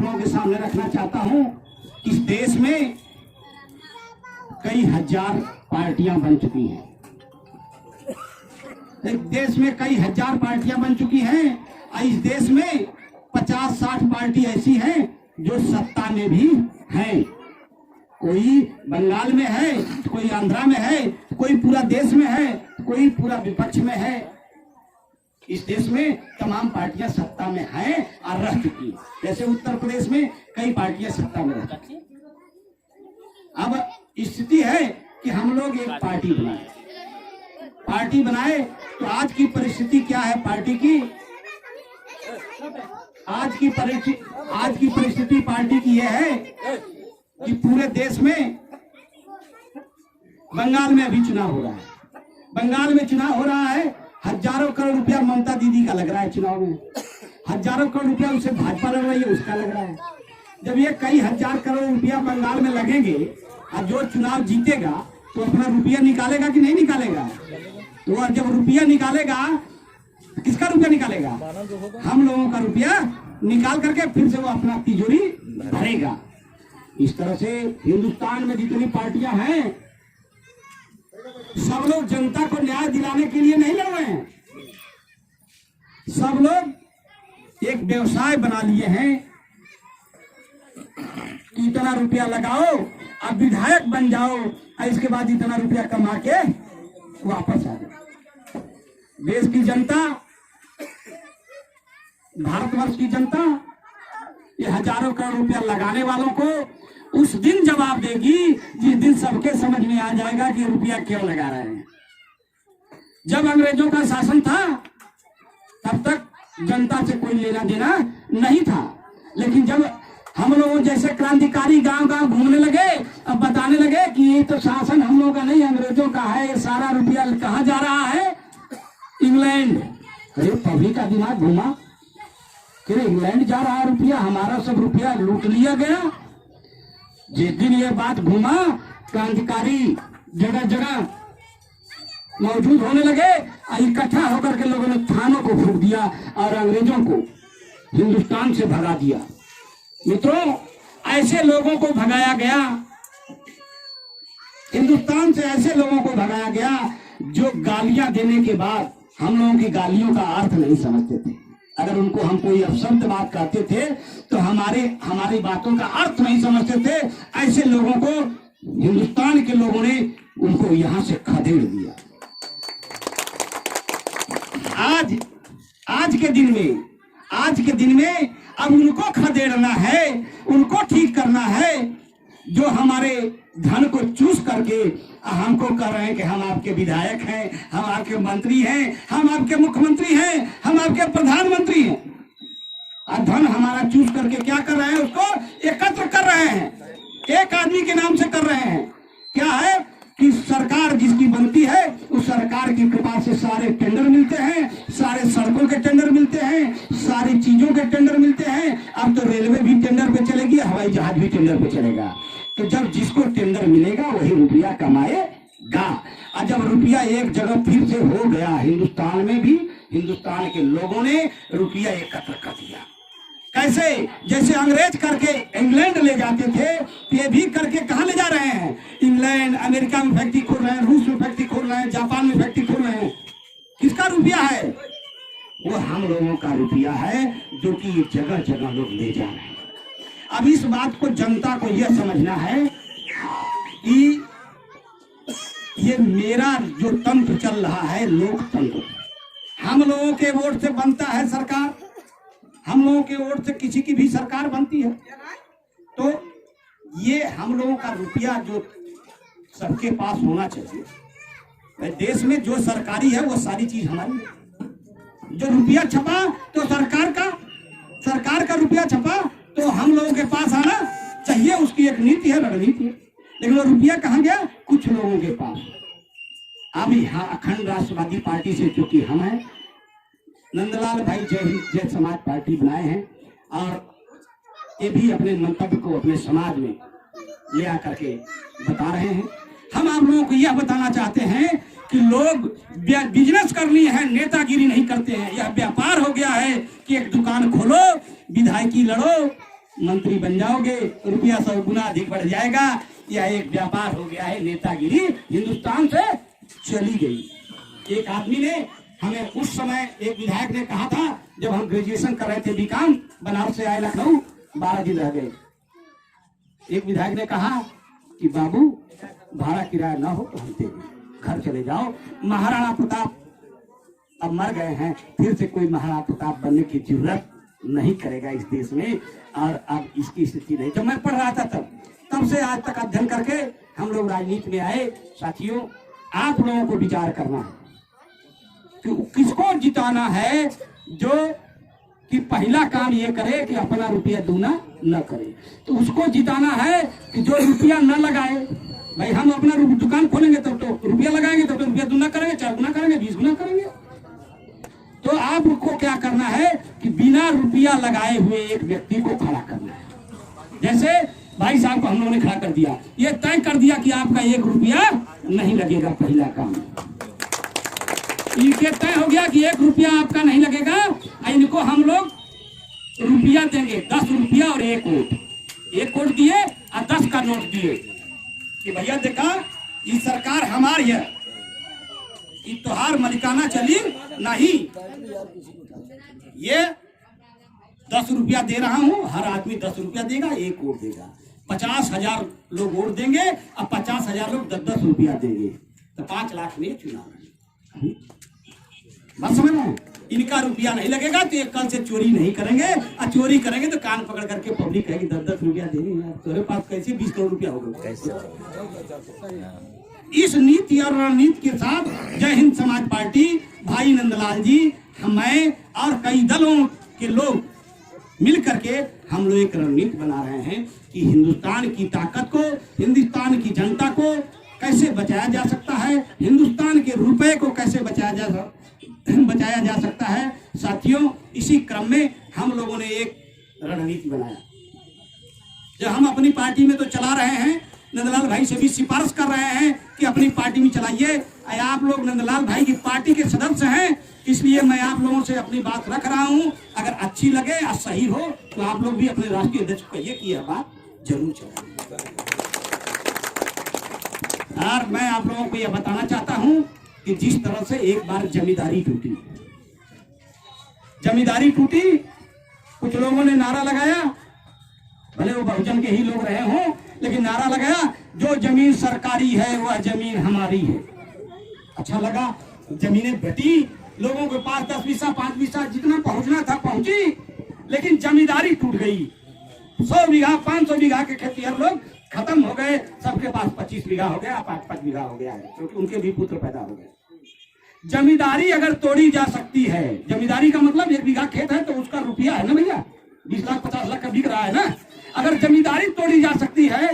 लोगों के सामने रखना चाहता हूं। इस देश में कई हजार पार्टियां बन चुकी हैं। देश में कई हजार पार्टियां बन चुकी हैं और इस देश में 50-60 पार्टी ऐसी हैं जो सत्ता में भी हैं। कोई बंगाल में है, कोई आंध्रा में है, कोई पूरा देश में है, कोई पूरा विपक्ष में है। इस देश में तमाम पार्टियां सत्ता में हैं और रह चुकी। जैसे उत्तर प्रदेश में कई पार्टियां सत्ता में रह चुकी। अब स्थिति है कि हम लोग एक पार्टी बनाए तो आज की परिस्थिति क्या है पार्टी की? आज की परिस्थिति पार्टी की यह है कि पूरे देश में बंगाल में अभी चुनाव हो रहा है। बंगाल में चुनाव हो रहा है, हजारों करोड़ रुपया ममता दीदी का लग रहा है चुनाव में। हजारों करोड़ रुपया उसे भाजपा लग रही है, उसका लग रहा है। जब ये कई हजार करोड़ रुपया बंगाल में लगेंगे और जो चुनाव जीतेगा तो अपना रुपया निकालेगा कि नहीं निकालेगा? तो और जब रुपया निकालेगा, किसका रुपया निकालेगा? हम लोगों का रुपया निकाल करके फिर से वो अपना तिजोरी भरेगा। इस तरह से हिंदुस्तान में जितनी पार्टियां हैं सब लोग जनता को न्याय दिलाने के लिए नहीं लड़ रहे हैं। सब लोग एक व्यवसाय बना लिए हैं कि इतना रुपया लगाओ, अब विधायक बन जाओ और इसके बाद इतना रुपया कमा के वापस आ जाओ। देश की जनता, भारतवर्ष की जनता ये हजारों करोड़ रुपया लगाने वालों को उस दिन जवाब देगी जिस दिन सबके समझ में आ जाएगा कि रुपया क्यों लगा रहे हैं। जब अंग्रेजों का शासन था तब तक जनता से कोई लेना देना नहीं था, लेकिन जब हम लोग जैसे क्रांतिकारी गांव गांव घूमने लगे, अब बताने लगे कि ये तो शासन हम लोगों का नहीं अंग्रेजों का है, ये सारा रुपया कहाँ जा रहा है? इंग्लैंड। अरे पब्लिक का दिमाग घूमा कि इंग्लैंड जा रहा है रुपया, हमारा सब रुपया लूट लिया गया। जिस दिन ये बात घूमा, क्रांतिकारी जगह जगह मौजूद होने लगे, इकट्ठा होकर के लोगों ने थानों को फूंक दिया और अंग्रेजों को हिंदुस्तान से भगा दिया। मित्रों, ऐसे लोगों को भगाया गया, हिंदुस्तान से ऐसे लोगों को भगाया गया जो गालियां देने के बाद हम लोगों की गालियों का अर्थ नहीं समझते थे। अगर उनको हम कोई अपशब्द बात कहते थे तो हमारी बातों का अर्थ नहीं समझते थे। ऐसे लोगों को हिंदुस्तान के लोगों ने उनको यहां से खदेड़ दिया। आज के दिन में अब उनको खदेड़ना है, उनको ठीक करना है जो हमारे धन को चूस करके हमको कह रहे हैं कि हम आपके विधायक हैं, हम आपके मंत्री हैं, हम आपके मुख्यमंत्री हैं, हम आपके प्रधानमंत्री हैं। और धन हमारा चूस करके क्या कर रहे हैं? उसको एकत्र कर रहे हैं, एक आदमी के नाम से कर रहे हैं। क्या है कि सरकार जिसकी बनती है उस सरकार की कृपा से सारे टेंडर मिलते हैं, सारे सड़कों के टेंडर मिलते हैं, सारी चीजों के टेंडर मिलते हैं। अब तो रेलवे भी टेंडर पे चलेगी, हवाई जहाज भी टेंडर पे चलेगा। तो जब जिसको टेंडर मिलेगा वही रुपया कमाएगा। और जब रुपया एक जगह फिर से हो गया, हिंदुस्तान में भी हिंदुस्तान के लोगों ने रुपया एकत्र कर दिया। कैसे? जैसे अंग्रेज करके इंग्लैंड ले जाते थे, ये भी करके कहां ले जा रहे हैं? इंग्लैंड, अमेरिका में फैक्ट्री खोल रहे हैं, रूस में फैक्ट्री खोल रहे हैं, जापान में फैक्ट्री खोल रहे हैं। किसका रुपया है? वो हम लोगों का रुपया है जो कि जगह जगह लोग ले जा रहे हैं। अब इस बात को जनता को यह समझना है कि ये मेरा जो तंत्र चल रहा है लोकतंत्र, हम लोगों के वोट से बनता है सरकार, हम लोगों के वोट से किसी की भी सरकार बनती है। तो ये हम लोगों का रुपया जो सबके पास होना चाहिए। देश में जो सरकारी है वो सारी चीज हमारी है। जो रुपया छपा तो सरकार का रुपया छपा तो हम लोगों के पास आना चाहिए, उसकी एक नीति है, रणनीति है। लेकिन वो रुपया कहाँ गया? कुछ लोगों के पास। अब यहाँ अखंड राष्ट्रवादी पार्टी से चूंकि हम हैं, नंदलाल भाई जय हिंद जय समाज पार्टी बनाए हैं और ये भी अपने मंतव्य को अपने समाज में ले आकर के बता रहे हैं। हम आप लोगों को यह बताना चाहते हैं कि लोग बिजनेस कर लिए हैं, नेतागिरी नहीं करते हैं। यह व्यापार हो गया है कि एक दुकान खोलो, विधायकी लड़ो, मंत्री बन जाओगे, रुपया 100 गुना अधिक बढ़ जाएगा। यह एक व्यापार हो गया है, नेतागिरी हिंदुस्तान से चली गई। एक आदमी ने हमें उस समय, एक विधायक ने कहा था, जब हम ग्रेजुएशन कर रहे थे बीकॉम, बनारस से आए लखनऊ, 12 दिन रह गए। एक विधायक ने कहा कि बाबू भाड़ा किराया ना हो तो हम देंगे, घर चले जाओ। महाराणा प्रताप अब मर गए हैं, फिर से कोई महाराणा प्रताप बनने की जरूरत नहीं करेगा इस देश में, और अब इसकी स्थिति नहीं। जब मैं पढ़ रहा था तब से आज तक अध्ययन करके हम लोग राजनीति में आए। साथियों, आप लोगों को विचार करना है कि किसको जिताना है, जो कि पहला काम ये करे कि अपना रुपया दूना न करे। तो उसको जिताना है कि जो रुपया न लगाए। भाई हम अपना दुकान खोलेंगे तब तो रुपया लगाएंगे, तब तो रुपया दूना करेंगे, 4 गुना करेंगे, 20 गुना करेंगे। तो आपको क्या करना है कि बिना रुपया लगाए हुए एक व्यक्ति को खड़ा करना है। जैसे भाई साहब को हम लोगों ने खड़ा कर दिया, ये तय कर दिया कि आपका 1 रुपया नहीं लगेगा। पहला काम इनके तय हो गया कि 1 रुपया आपका नहीं लगेगा। इनको हम लोग रुपया देंगे, 10 रुपया और 1 वोट। 1 वोट दिए और 10 का नोट दिए कि भैया देखा ये सरकार हमारी है, ये तोहार मलिकाना चली नहीं। ये 10 रुपया दे रहा हूं, हर आदमी 10 रुपया देगा, 1 वोट देगा। 50,000 लोग वोट देंगे और 50,000 लोग 10-10 रुपया देंगे, तो 5 लाख में चुनाव। बस समझ रहे हैं? इनका रुपया नहीं लगेगा तो ये कल से चोरी नहीं करेंगे, और चोरी करेंगे तो कान पकड़ करके पब्लिक कहेगी 10-10 रुपया देंगे यार, तुम्हारे पास कैसे 20 करोड़ रुपया होगा कैसे। इस नीति और रणनीति के साथ जय हिंद समाज पार्टी, भाई नंदलाल जी, मैं और कई दलों के लोग मिल करके हम लोग एक रणनीति बना रहे हैं कि हिंदुस्तान की ताकत को, हिंदुस्तान की जनता को कैसे बचाया जा सकता है, हिंदुस्तान के रुपए को कैसे बचाया जा सकता है। साथियों, इसी क्रम में हम लोगों ने एक रणनीति बनाया, जो हम अपनी पार्टी में तो चला रहे हैं, नंदलाल भाई से भी सिफारिश कर रहे हैं कि अपनी पार्टी में चलाइए। आप लोग नंदलाल भाई की पार्टी के सदस्य हैं, इसलिए मैं आप लोगों से अपनी बात रख रहा हूं। अगर अच्छी लगे या सही हो तो आप लोग भी अपने राष्ट्रीय अध्यक्ष को कहिए कि यह बात जरूर चलाइए। और मैं आप लोगों को यह बताना चाहता हूं कि जिस तरह से एक बार जमींदारी टूटी, कुछ लोगों ने नारा लगाया, भले वो बहुजन के ही लोग रहे हों, लेकिन नारा लगाया जो जमीन सरकारी है वह जमीन हमारी है। अच्छा लगा, जमीनें बटी, लोगों के पास 10 पैसा 5 पैसा जितना पहुंचना था पहुंची, लेकिन जमींदारी टूट गई। 100 बीघा 500 बीघा के खेतिहर लोग खत्म हो गए, सबके पास 25 बीघा हो गया, 5-5 बीघा हो गया है, क्योंकि उनके भी पुत्र पैदा हो गए। जमींदारी अगर तोड़ी जा सकती है, जमींदारी का मतलब 1 बीघा खेत है तो उसका रुपया है ना भैया, 20 लाख 50 लाख का बिक रहा है ना। अगर जमींदारी तोड़ी जा सकती है